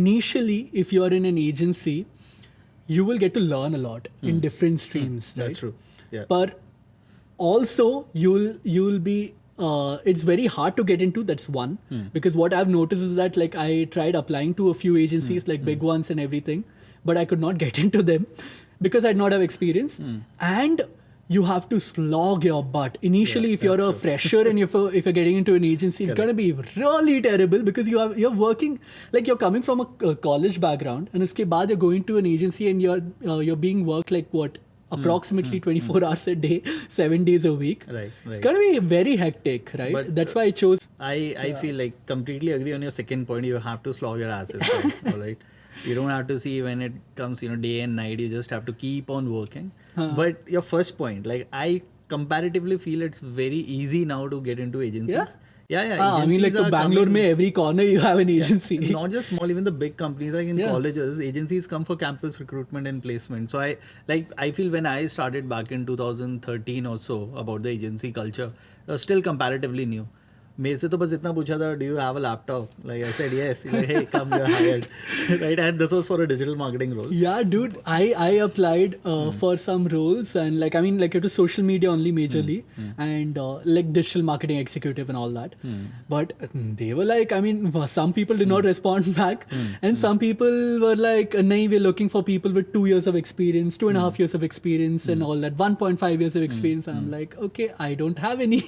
initially, if you're in an agency, you will get to learn a lot in different streams. Right? That's true. Yeah. But also you'll be it's very hard to get into. That's one, because what I've noticed is that like I tried applying to a few agencies, like big ones and everything, but I could not get into them because I did not have experience. And you have to slog your butt initially. If you're a fresher and if you're getting into an agency, it's going to be really terrible, because you're working, like you're coming from a college background, and uske baad you're going to an agency and you're being worked like what, approximately 24 hours a day, 7 days a week. Right. It's going to be very hectic, right? But, that's why I chose. I feel like completely agree on your second point. You have to slog your asses, all right? You don't have to see when it comes, day and night. You just have to keep on working. But your first point, like I comparatively feel it's very easy now to get into agencies. Yeah. I mean, like to Bangalore, mein every corner you have an agency. Not just small, even the big companies, like in colleges, agencies come for campus recruitment and placement. So I feel when I started back in 2013 or so about the agency culture, it was still comparatively new. मेरे से तो बस इतना पूछा था, do you have a laptop? Like I said yes. Like, hey, come, you're hired. Right? And this was for a digital marketing role. Yeah, dude. I applied for some roles, and like, I mean, like it was social media only majorly, and like digital marketing executive and all that. But they were like, I mean, some people did not respond back, and some people were like, nahi, we're looking for people with 2 years of experience, 2.5 years of experience, and all that, 1.5 years of experience. And I'm like, okay, I don't have any.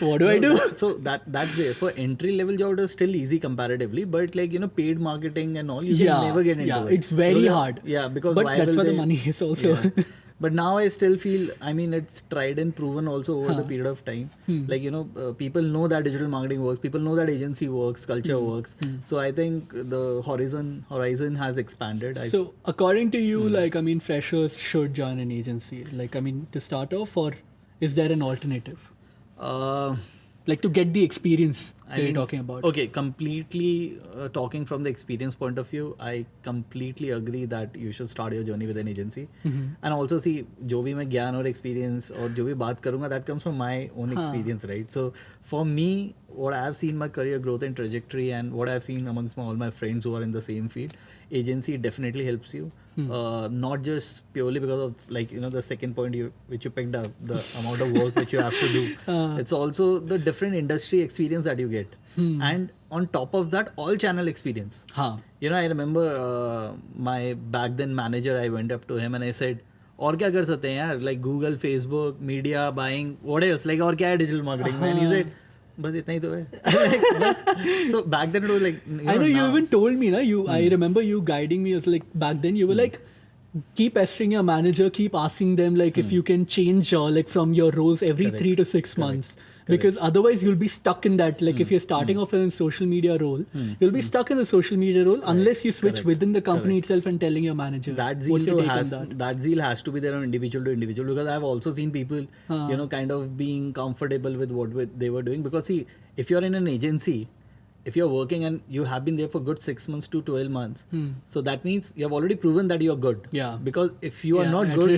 What do I do? So that's there. For entry level job, it was still easy comparatively, but like paid marketing and all, you can never get into it. It's very hard. Yeah, because but that's where the money is also. Yeah. But now I still feel, I mean, it's tried and proven also over the period of time. Like, people know that digital marketing works. People know that agency works, culture works. So I think the horizon has expanded. So according to you, like, I mean, freshers should join an agency. Like, I mean, to start off, or is there an alternative? Like to get the experience you're talking about. Okay, completely talking from the experience point of view, I completely agree that you should start your journey with an agency. And also see, जो भी मैं ज्ञान और experience और जो भी बात करूँगा, that comes from my own experience, right? So for me, what I have seen my career growth and trajectory, and what I have seen amongst all my friends who are in the same field, agency definitely helps you. Not just purely because of like the second point which you picked up, the amount of work which you have to do. It's also the different industry experience that you get, and on top of that, all channel experience. I remember my back then manager, I went up to him and I said, और क्या कर सकते हैं यार, like Google, Facebook, media, buying, what else, like और क्या है digital marketing में? And he said, बस इतना ही तो है. So back then it was like, I know you even told me, I remember you guiding me. As like back then you were like, keep pestering your manager, keep asking them like if you can change like from your roles every 3 to 6 months. Because otherwise you'll be stuck in that. Like if you're starting off in a social media role, you'll be stuck in the social media role unless you switch within the company itself and telling your manager. That zeal has to be there on individual to individual, because I've also seen people, kind of being comfortable with what they were doing. Because see, if you're in an agency, if you're working and you have been there for good 6 months to 12 months, so that means you have already proven that you're good. Yeah. Because if you are not good,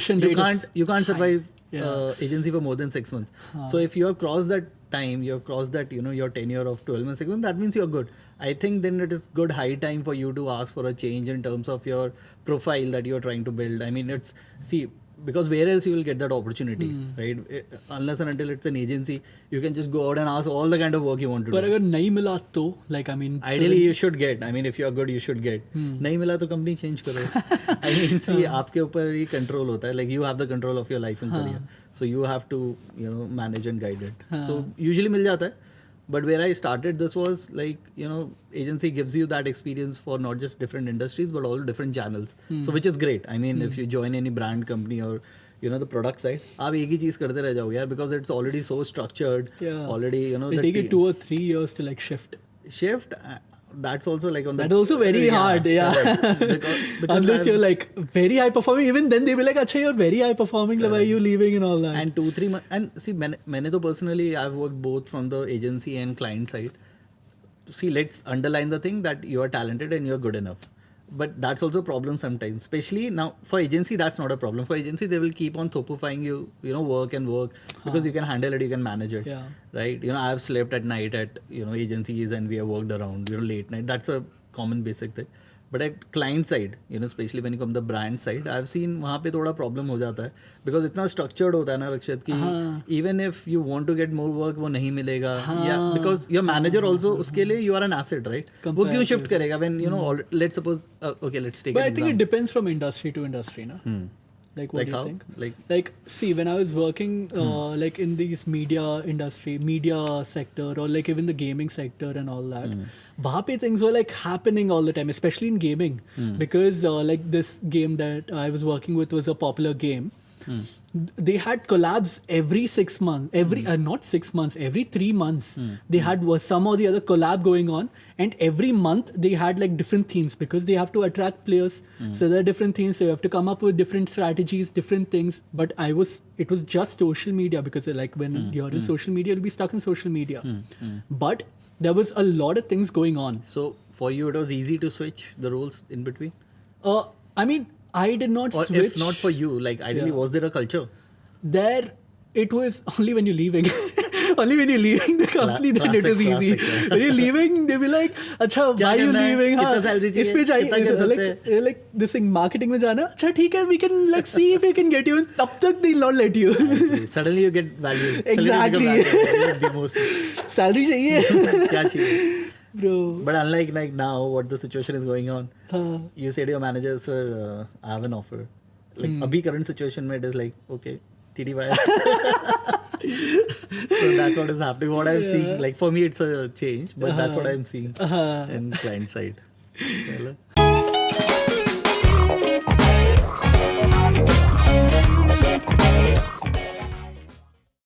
you can't survive agency for more than 6 months. So if you have crossed that time, you have crossed that your tenure of 12 months, 6 months, that means you're good. I think then it is good high time for you to ask for a change in terms of your profile that you're trying to build. I mean, because where else you will get that opportunity, right? Unless and until it's an agency, you can just go out and ask all the kind of work you want to do. But अगर नहीं मिला तो, like, I mean, ideally you should get. I mean, if you are good, you should get. नहीं मिला तो company change करो. I mean, see, आपके ऊपर ही control होता है. Like you have the control of your life and career, so you have to manage and guide it. So usually मिल जाता है. But where I started, this was like, agency gives you that experience for not just different industries, but all different channels. So which is great. I mean, if you join any brand company or, the product side, आप एक ही चीज करते रह जाओगे यार, because it's already so structured. Already, It'll take you 2 or 3 years to like shift. That's also like on that also very hard, because unless you're like very high performing, even then they'll be like, "Acha, you're very high performing, why are you leaving?" and all that. And 2-3 months, and see, मैंने तो personally I've worked both from the agency and client side. See, let's underline the thing that you are talented and you're good enough. But that's also a problem sometimes, especially now for agency. That's not a problem. For agency, they will keep on thopifying you, work because you can handle it, you can manage it, right? I've slept at night at agencies, and we have worked around late night. That's a common basic thing. But at client side, especially when you come the brand side, I've seen वहाँ पे थोड़ा problem हो जाता है because इतना structured होता है ना रक्षित कि even if you want to get more work वो नहीं मिलेगा या because your manager also उसके लिए you are an asset, right? वो क्यों shift करेगा when let's suppose okay, let's take But an I think it example. depends from industry to industry, na? Like what Like do you how? think? Like see, when I was working like in these media sector, or like even the gaming sector and all that, वहाँ पे things were like happening all the time, especially in gaming, because like this game that I was working with was a popular game. They had collabs every 6 months, not 6 months, every 3 months. They had some or the other collab going on, and every month they had like different themes because they have to attract players. So there are different themes. So you have to come up with different strategies, different things. But it was just social media because like when you're in social media, you'll be stuck in social media. But there was a lot of things going on. So for you, it was easy to switch the roles in between? I mean, I did not Or switch. if not for you, like ideally, was there a culture? There, it was only when you're leaving. Only when you're leaving the company, then it was easy. Classic. When you're leaving, they'll be like, "अच्छा, why are you करना है? leaving? कितना हाँ, salary चाहिए? इस पे कितना कर चाहिए, सकते like this thing marketing में जाना, अच्छा ठीक है, we can like see if we can get you. तब तक they'll not let you. Suddenly you get value. Exactly. Salary चाहिए. क्या चाहिए? Bro. But unlike like now, what the situation is going on, you say to your manager, sir, I have an offer. Like abhi current situation mein it is like, okay, TDY. So that's what is happening. What I'm seeing, like for me, it's a change, but that's what I'm seeing in client side.